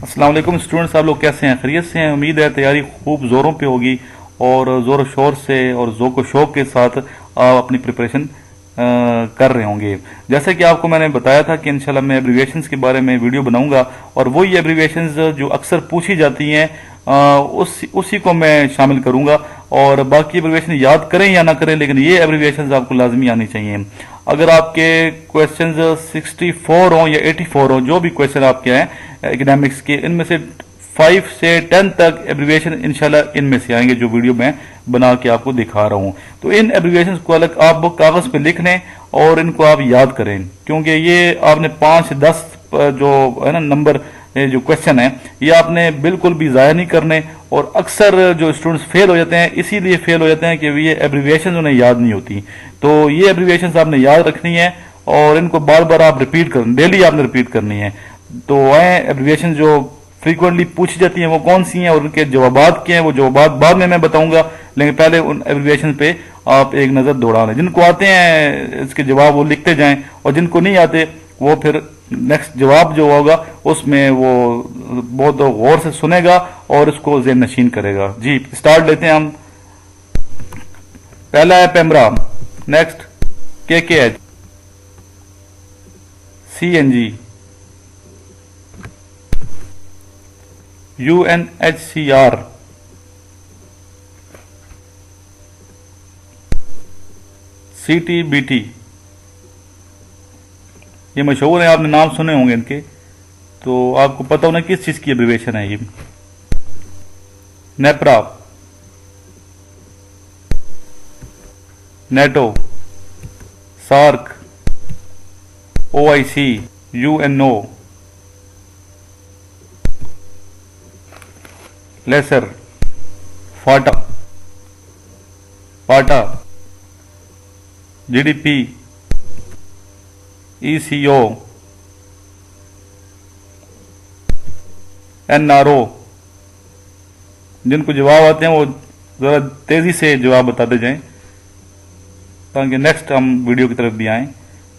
अस्सलाम वालेकुम स्टूडेंट्स, आप लोग कैसे हैं? खैरियत से हैं? उम्मीद है तैयारी खूब ज़ोरों पे होगी और ज़ोर शोर से और ज़ोक शौक के साथ आप अपनी प्रिपरेशन कर रहे होंगे। जैसे कि आपको मैंने बताया था कि इंशाल्लाह मैं एब्रीविएशंस के बारे में वीडियो बनाऊंगा और वही एब्रीविएशंस जो अक्सर पूछी जाती हैं उसी को मैं शामिल करूंगा। और बाकी एब्रीविएशन याद करें या ना करें, लेकिन ये एब्रीविएशंस आपको लाजमी आनी चाहिए। अगर आपके क्वेश्चंस 64 हो या 84 हो, जो भी क्वेश्चन आपके हैं एकेडमिक्स के, इनमें से 5 से 10 तक एब्रीविएशन इंशाल्लाह इनमें से आएंगे जो वीडियो मैं बना के आपको दिखा रहा हूं। तो इन एब्रीविएशन को अलग आप कागज पे लिख लें और इनको आप याद करें, क्योंकि ये आपने 5-10 जो है ना नंबर जो क्वेश्चन है ये आपने बिल्कुल भी जाया नहीं करने। और अक्सर जो स्टूडेंट्स फेल हो जाते हैं इसीलिए फेल हो जाते हैं कि ये एब्रीविएशन उन्हें याद नहीं होती। तो ये एब्रीविएशन आपने याद रखनी है और इनको बार बार आप रिपीट कर, डेली आपने रिपीट करनी है। तो आए एब्रीविएशन जो फ्रीक्वेंटली पूछी जाती हैं वो कौन सी हैं और उनके जवाबात क्या हैं, वो जवाबात बाद में मैं बताऊंगा, लेकिन पहले उन एब्रीविएशन पे आप एक नजर दौड़ा लें। जिनको आते हैं इसके जवाब वो लिखते जाएं और जिनको नहीं आते वो फिर नेक्स्ट जवाब जो होगा उसमें वो बहुत गौर से सुनेगा और इसको ज़हन नशीन करेगा। जी स्टार्ट लेते हैं हम। पहला है PEMRA, next KKH, CNG, UNHCR, CTBT। ये मशहूर है, आपने नाम सुने होंगे इनके, तो आपको पता होना किस चीज की एब्रीविएशन है ये। NEPRA, NATO, SAARC, OIC, UNO, लेसर, FATA, PATA, GDP, ECO, NRO। जिनको जवाब आते हैं वो जरा तेजी से जवाब बताते जाएं ताकि नेक्स्ट हम वीडियो की तरफ भी आएं।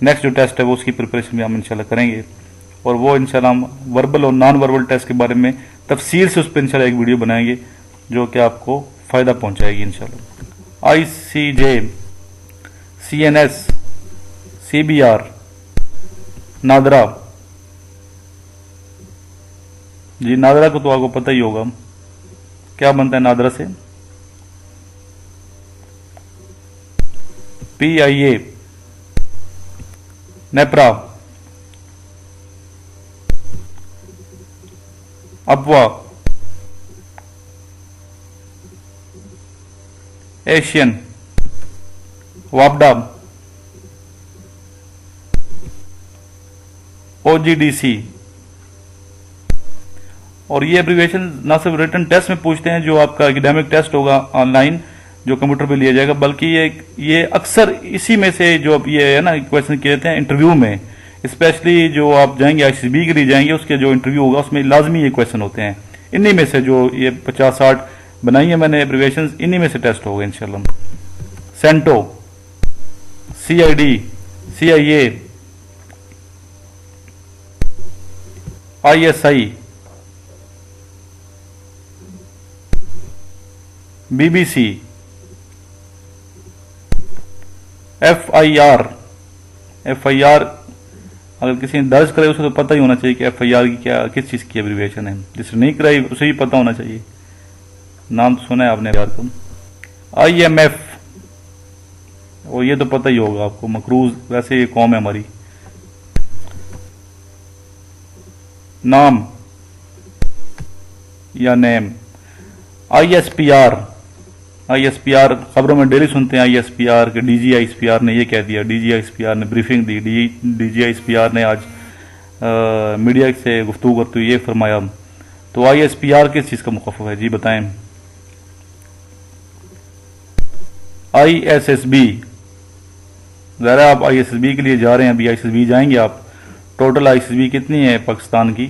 नेक्स्ट जो टेस्ट है वो उसकी प्रिपरेशन भी हम इंशाल्लाह करेंगे और वो इंशाल्लाह हम वर्बल और नॉन वर्बल टेस्ट के बारे में तफसील से उस पर इंशाल्लाह एक वीडियो बनाएंगे जो कि आपको फायदा पहुंचाएगी इंशाल्लाह। ICJ, CNS, CBR, NADRA. जी नादरा को तो आपको पता ही होगा क्या बनता है नादरा से। PIA, नेप्रा, अपवा, एशियन, वापडा, OGDC। और ये एब्रीविएशन ना सिर्फ रिटन टेस्ट में पूछते हैं जो आपका एकेडमिक टेस्ट होगा ऑनलाइन जो कंप्यूटर पे लिया जाएगा, बल्कि ये अक्सर इसी में से जो अब ये है ना क्वेश्चन किए जाते हैं इंटरव्यू में, स्पेशली जो आप जाएंगे ICB के लिए जाएंगे उसके जो इंटरव्यू होगा उसमें लाजमी ये क्वेश्चन होते हैं। इन्हीं में से जो ये 50-60 बनाई है मैंने एब्रीविएशन, इन्हीं में से टेस्ट होगा इंशाल्लाह। CENTO, CID, CIA, ISI, BBC, FIR। अगर किसी ने दर्ज कराई उसे तो पता ही होना चाहिए कि FIR की क्या किस चीज की एब्रीविएशन है। जिसने नहीं कराई उसे ही पता होना चाहिए, नाम तो सुना है आपने यार को। IMF, और ये तो पता ही होगा आपको, मकरूज वैसे ये कौम है हमारी। नाम या नेम। ISPR खबरों में डेली सुनते हैं ISPR के DG ISPR ने ये कह दिया, DG ISPR ने ब्रीफिंग दी, DG ISPR ने आज मीडिया से गुफ्तगू करते हुए ये फरमाया। तो ISPR किस चीज का मुखफ़फ़ है जी बताएं। ISSB, ज़रा आप ISSB के लिए जा रहे हैं, अभी ISSB जाएंगे आप, टोटल ISSB कितनी है पाकिस्तान की,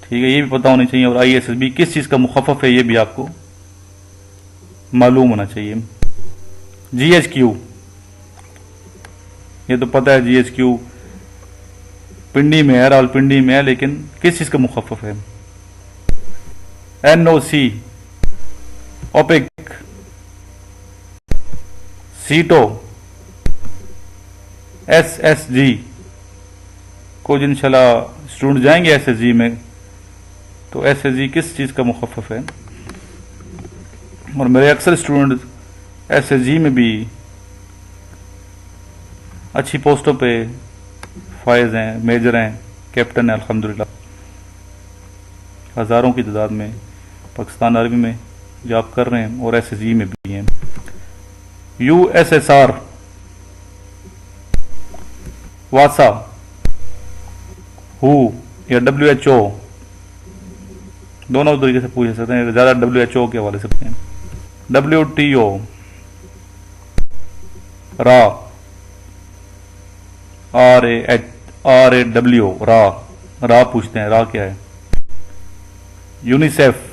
ठीक है, ये भी पता होनी चाहिए। और ISSB किस चीज का मुखफ़फ़ है ये भी आपको मालूम होना चाहिए। GHQ, ये तो पता है GHQ पिंडी में है, रावलपिंडी में है, लेकिन किस चीज का मुखफ़फ़ है। NOC, OPEC, सीटो, SSG। कुछ इंशाल्लाह स्टूडेंट जाएंगे SSG में, तो SSG किस चीज़ का मुखफ़फ़ है। और मेरे अक्सर स्टूडेंट SSG में भी अच्छी पोस्टों पे फायज हैं, मेजर हैं, कैप्टन हैं, अल्हम्दुलिल्लाह। हज़ारों की तादाद में पाकिस्तान आर्मी में जॉब कर रहे हैं और SSG में भी हैं। USSR, वासा, हु या WHO, दोनों तरीके से पूछ सकते हैं, ज़्यादा WHO के हवाले से पूछें। WTO, रा, RAW, रा पूछते हैं, रा क्या है। UNICEF,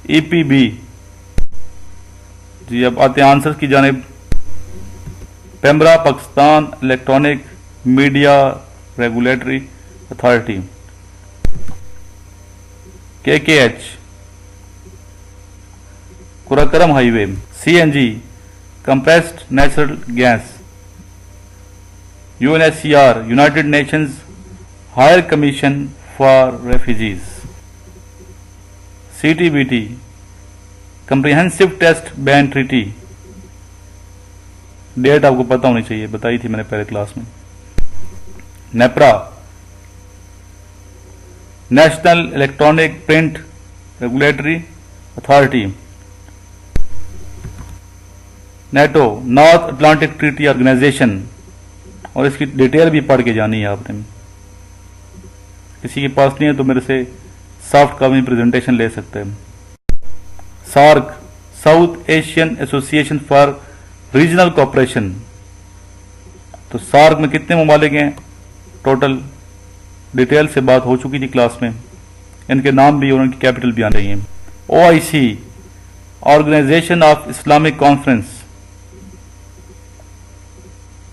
EPB। जी अब आते हैं आंसर की जानिब। PEMRA, Pakistan electronic media regulatory authority. KKH, Karakoram highway. CNG, compressed natural gas. UNHCR, United Nations higher commission for refugees. CTBT, comprehensive test ban treaty. Date आपको पता होनी चाहिए, बताई थी मैंने पहले क्लास में। NEPRA, national electronic print regulatory authority. NATO, North Atlantic treaty organisation, और इसकी डिटेल भी पढ़ के जानी है आपने। किसी के पास नहीं है तो मेरे से सॉफ्ट कॉपी प्रेजेंटेशन ले सकते हैं। SAARC, South Asian association for regional cooperation. तो सार्क में कितने ममालिक हैं टोटल, डिटेल से बात हो चुकी थी क्लास में, इनके नाम भी और उनकी कैपिटल भी आ रही हैं। OIC, organisation of Islamic conference,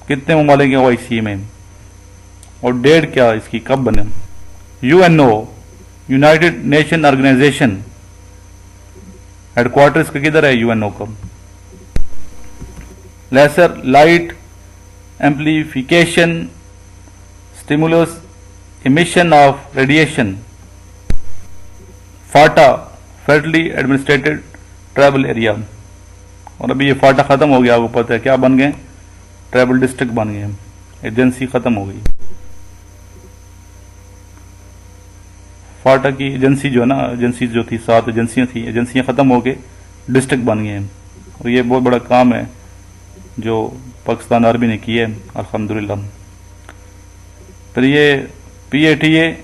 कितने ममालिक हैं OIC में और डेट क्या इसकी, कब बने। UNO, United Nation organisation, headquarters का किधर है UNO का। Laser light amplification stimulus emission of radiation. FATA, federally administered tribal area. और अभी ये फाटा खत्म हो गया, आपको पता है क्या बन गए, ट्राइबल डिस्ट्रिक्ट बन गए, एजेंसी खत्म हो गई। फाटा की एजेंसी जो है ना, एजेंसी जो थी 7 एजेंसियां थी, एजेंसियां खत्म हो के डिस्ट्रिक्ट बन गए हैं। और ये बहुत बड़ा काम है जो पाकिस्तान आर्मी ने किया है, अल्हम्दुलिल्लाह। फिर ये PATA,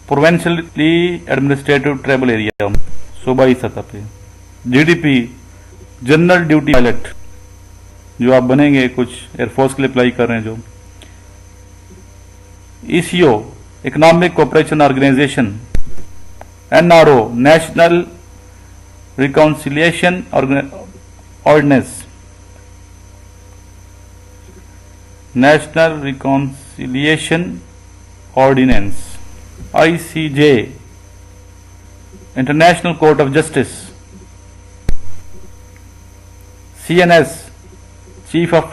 प्रोविंशियली एडमिनिस्ट्रेटिव ट्राइबल एरिया, सूबाई सतह पे। GDP, जनरल ड्यूटी पायलट, जो आप बनेंगे, कुछ एयरफोर्स के लिए अप्लाई कर रहे हैं जो। ECO, economic cooperation organisation. NRO, national reconciliation ordinance, national reconciliation ordinance. ICJ, international court of justice. CNS, chief of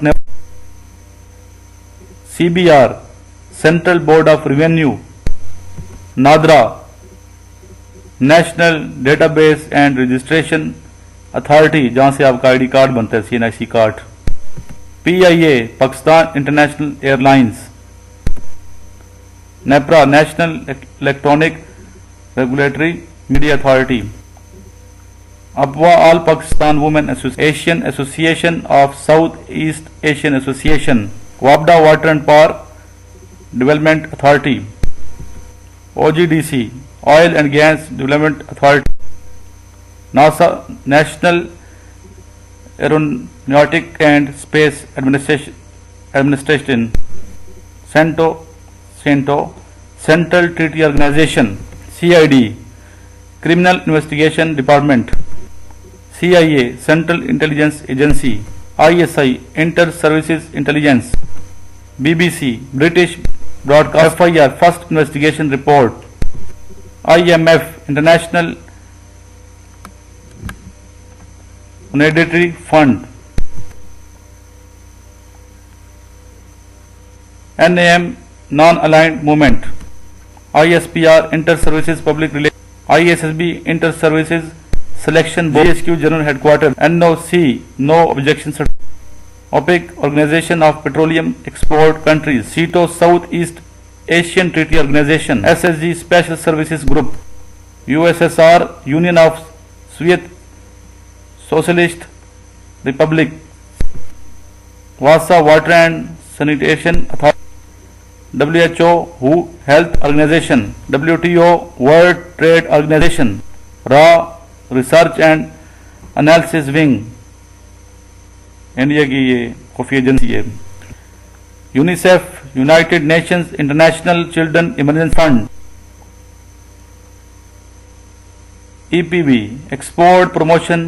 CBR, central board of revenue. NADRA, national database and registration authority, जहां से आपका ID card बनता है, CNIC card. PIA, Pakistan international airlines. NEPRA, national electronic regulatory media authority. अबवा, all Pakistan women Asian association of south east Asian association. वापडा, water and power development authority. OGDC, oil and gas development authority. NASA, national aeronautic and space administration. CENTO, central treaty organisation. CID, criminal investigation department. CIA, central intelligence agency. ISI, inter services intelligence. BBC, British Broadcast, FIR, First Investigation Report, IMF, International Monetary Fund, NAM, Non-Aligned Movement, ISPR, Inter-Services Public Relations, ISSB, Inter-Services Selection Board, GSQ General Headquarters, NOC, No Objection Certificate, OPEC, Organization of Petroleum Export Countries, CETO, Southeast Asian Treaty Organization, SSG, Special Services Group, USSR, Union of Soviet Socialist Republic, Warsaw Water and Sanitation Authority, WHO, Health Organization, WTO, World Trade Organization, RAW, Research and Analysis Wing, India की ये खुफिया agency है, UNICEF, United Nations international children emergency fund, EPB, export promotion